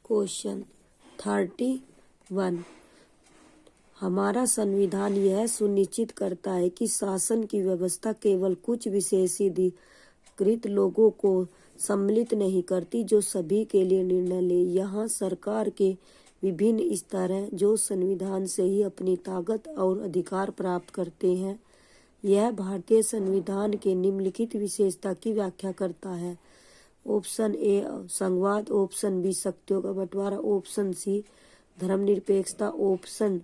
Question 31। हमारा संविधान यह सुनिश्चित करता है कि शासन की व्यवस्था केवल कुछ विशेषाधिकृत लोगों को सम्मिलित नहीं करती, जो सभी के लिए निर्णय ले। यहाँ सरकार के विभिन्न स्तर हैं, जो संविधान से ही अपनी ताकत और अधिकार प्राप्त करते हैं। यह भारतीय संविधान के निम्नलिखित विशेषता की व्याख्या करता है। ऑप्शन ए संघवाद, ऑप्शन बी शक्तियों का बंटवारा, ऑप्शन सी धर्मनिरपेक्षता, ऑप्शन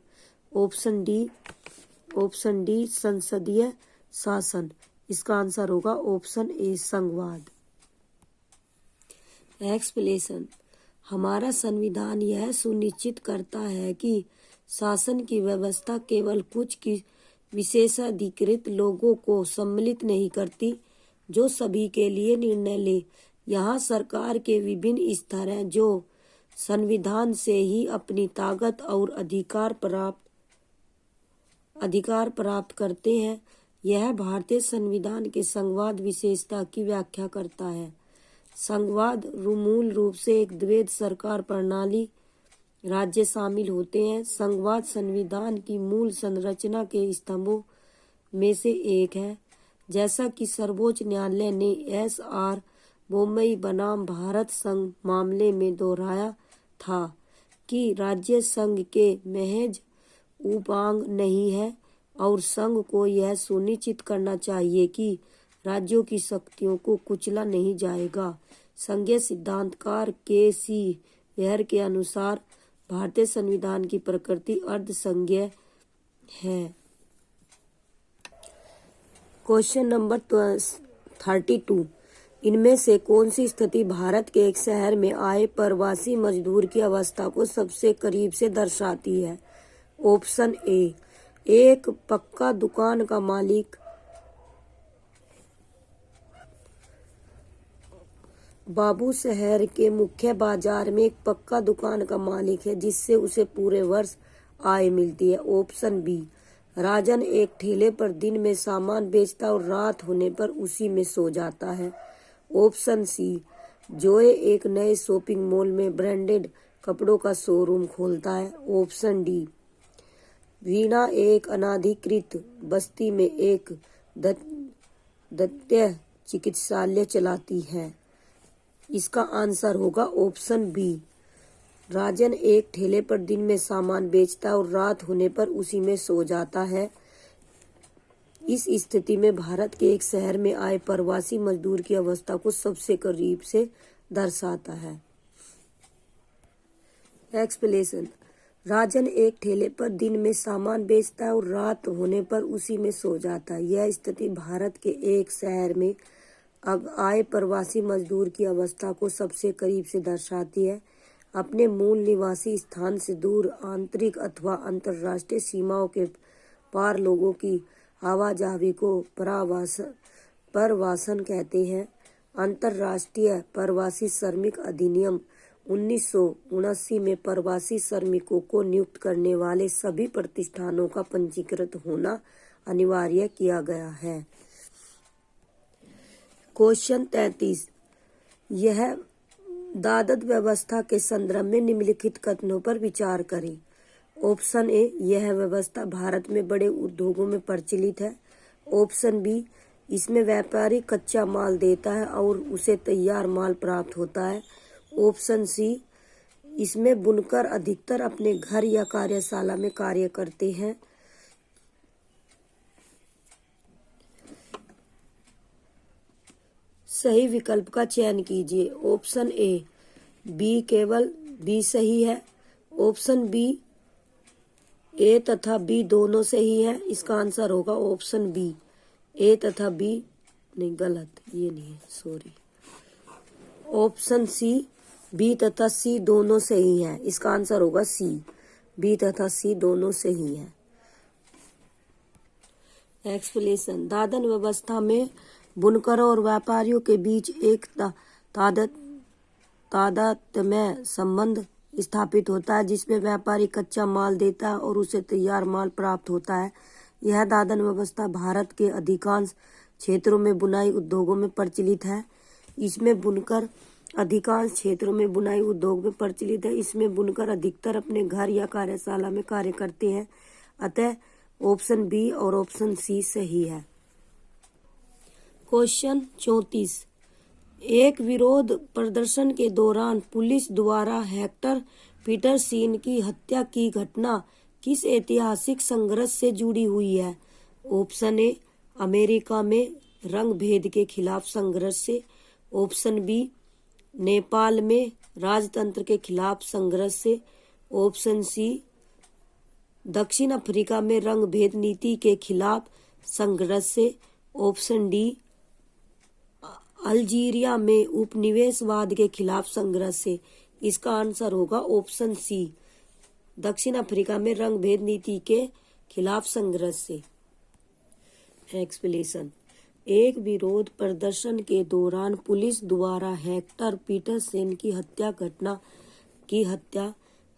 डी संसदीय शासन। इसका आंसर होगा ऑप्शन ए संघवाद। एक्सप्लेनेशन। हमारा संविधान यह सुनिश्चित करता है कि शासन की व्यवस्था केवल कुछ की विशेषाधिकृत लोगों को सम्मिलित नहीं करती, जो सभी के लिए निर्णय ले। यहाँ सरकार के विभिन्न स्तर हैं, जो संविधान से ही अपनी ताकत और अधिकार प्राप्त करते हैं। यह भारतीय संविधान के संघवाद विशेषता की व्याख्या करता है। संघवाद मूल रूप से एक द्वैध सरकार प्रणाली राज्य शामिल होते हैं। संघवाद संविधान की मूल संरचना के स्तंभों में से एक है। जैसा कि सर्वोच्च न्यायालय ने एस.आर. बोम्मई बनाम भारत संघ मामले में दोहराया था कि राज्य संघ के महज उपांग नहीं है और संघ को यह सुनिश्चित करना चाहिए कि राज्यों की शक्तियों को कुचला नहीं जाएगा। संघीय सिद्धांतकार के.सी. वेयर के अनुसार भारतीय संविधान की प्रकृति अर्धसंघीय है। Question number 32। इनमें से कौन सी स्थिति भारत के एक शहर में आए प्रवासी मजदूर की अवस्था को सबसे करीब से दर्शाती है? ऑप्शन ए एक पक्का दुकान का मालिक बाबू शहर के मुख्य बाजार में एक पक्का दुकान का मालिक है, जिससे उसे पूरे वर्ष आय मिलती है। ऑप्शन बी राजन एक ठेले पर दिन में सामान बेचता और रात होने पर उसी में सो जाता है। ऑप्शन सी जोए एक नए शॉपिंग मॉल में ब्रांडेड कपड़ों का शोरूम खोलता है। ऑप्शन डी वीणा एक अनाधिकृत बस्ती में एक दंत चिकित्सालय चलाती है। इसका आंसर होगा ऑप्शन बी राजन एक ठेले पर दिन में सामान बेचता और रात होने पर उसी में सो जाता है। इस स्थिति में भारत के एक शहर में आए प्रवासी मजदूर की अवस्था को सबसे करीब से दर्शाता है। एक्सप्लेनेशन। राजन एक ठेले पर दिन में सामान बेचता है और रात होने पर उसी में सो जाता है। यह स्थिति भारत के एक शहर में आए प्रवासी मजदूर की अवस्था को सबसे करीब से दर्शाती है। अपने मूल निवासी स्थान से दूर आंतरिक अथवा अंतर्राष्ट्रीय सीमाओं के पार लोगों की आवाजाही को प्रवासन कहते हैं। अंतर्राष्ट्रीय प्रवासी श्रमिक अधिनियम 1979 में प्रवासी श्रमिकों को नियुक्त करने वाले सभी प्रतिष्ठानों का पंजीकृत होना अनिवार्य किया गया है। क्वेश्चन 33। यह दादद व्यवस्था के संदर्भ में निम्नलिखित कथनों पर विचार करें। ऑप्शन ए यह व्यवस्था भारत में बड़े उद्योगों में प्रचलित है। ऑप्शन बी इसमें व्यापारी कच्चा माल देता है और उसे तैयार माल प्राप्त होता है। ऑप्शन सी इसमें बुनकर अधिकतर अपने घर या कार्यशाला में कार्य करते हैं। सही विकल्प का चयन कीजिए। ऑप्शन ए बी केवल बी सही है। ऑप्शन बी ए तथा बी दोनों सही है। इसका आंसर होगा ऑप्शन बी ए तथा बी नहीं, गलत, ये नहीं है, सॉरी। ऑप्शन सी बी तथा सी दोनों सही है। इसका आंसर होगा सी बी तथा सी दोनों सही है। एक्सप्लेनेशन। दादन व्यवस्था में बुनकरों और व्यापारियों के बीच एक तादात्म्य संबंध स्थापित होता है, जिसमें व्यापारी कच्चा माल देता है और उसे तैयार माल प्राप्त होता है। यह दादन व्यवस्था भारत के अधिकांश क्षेत्रों में बुनाई उद्योगों में प्रचलित है। इसमें बुनकर अधिकांश क्षेत्रों में बुनाई उद्योग में प्रचलित है। इसमें बुनकर अधिकतर अपने घर या कार्यशाला में कार्य करते हैं। अतः ऑप्शन बी और ऑप्शन सी सही है। क्वेश्चन 34। एक विरोध प्रदर्शन के दौरान पुलिस द्वारा हेक्टर पीटरसन की हत्या की घटना किस ऐतिहासिक संघर्ष से जुड़ी हुई है? ऑप्शन ए अमेरिका में रंग भेद के खिलाफ संघर्ष से। ऑप्शन बी नेपाल में राजतंत्र के खिलाफ संघर्ष से। ऑप्शन सी दक्षिण अफ्रीका में रंग भेद नीति के खिलाफ संघर्ष से। ऑप्शन डी अल्जीरिया में उपनिवेशवाद के खिलाफ संघर्ष से। इसका आंसर होगा ऑप्शन सी दक्षिण अफ्रीका में रंग भेद नीति के खिलाफ संघर्ष से। एक्सप्लेनेशन। एक विरोध प्रदर्शन के दौरान पुलिस द्वारा हेक्टर पीटरसन की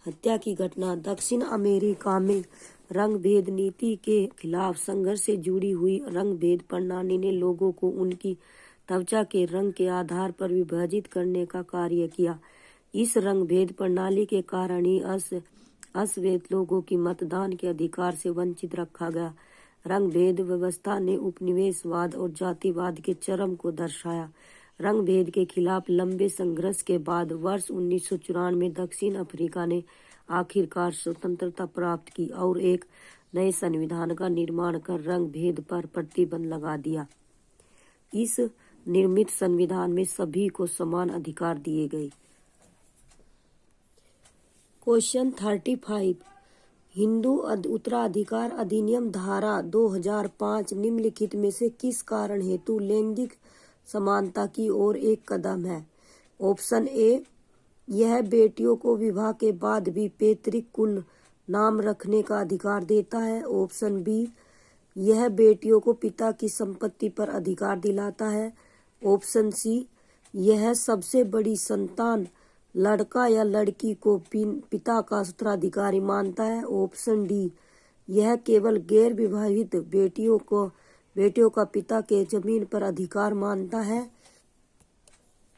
हत्या की घटना दक्षिण अमेरिका में रंग भेद नीति के खिलाफ संघर्ष से जुड़ी हुई। रंग भेद प्रणाली ने लोगों को उनकी त्वचा के रंग के आधार पर विभाजित करने का कार्य किया। इस रंग भेद प्रणाली के कारण ही अश्वेत लोगों की मतदान के अधिकार से वंचित रखा गया। रंग भेद व्यवस्था ने उपनिवेशवाद और जातिवाद के चरम को दर्शाया। रंग भेद के खिलाफ लंबे संघर्ष के बाद वर्ष 1994 में दक्षिण अफ्रीका ने आखिरकार स्वतंत्रता प्राप्त की और एक नए संविधान का निर्माण कर रंग भेद पर प्रतिबंध लगा दिया। इस निर्मित संविधान में सभी को समान अधिकार दिए गए। क्वेश्चन 35। हिंदू उत्तराधिकार अधिनियम धारा 2005 निम्नलिखित में से किस कारण हेतु लैंगिक समानता की ओर एक कदम है? ऑप्शन ए यह बेटियों को विवाह के बाद भी पैतृक कुल नाम रखने का अधिकार देता है। ऑप्शन बी यह बेटियों को पिता की संपत्ति पर अधिकार दिलाता है। ऑप्शन सी यह सबसे बड़ी संतान लड़का या लड़की को पिता का उत्तराधिकारी मानता है। ऑप्शन डी यह केवल गैर विवाहित बेटियों का पिता के जमीन पर अधिकार मानता है।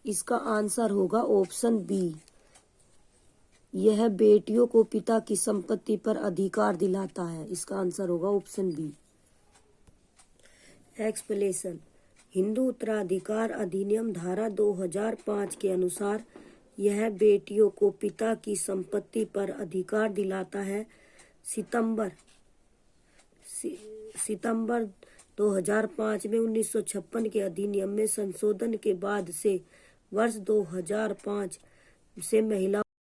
इसका आंसर होगा ऑप्शन बी यह बेटियों को पिता की संपत्ति पर अधिकार दिलाता है। इसका आंसर होगा ऑप्शन बी। एक्सप्लेनेशन। हिंदू उत्तराधिकार अधिनियम धारा 2005 के अनुसार यह बेटियों को पिता की संपत्ति पर अधिकार दिलाता है। सितंबर 2005 में 1956 के अधिनियम में संशोधन के बाद से वर्ष 2005 से महिला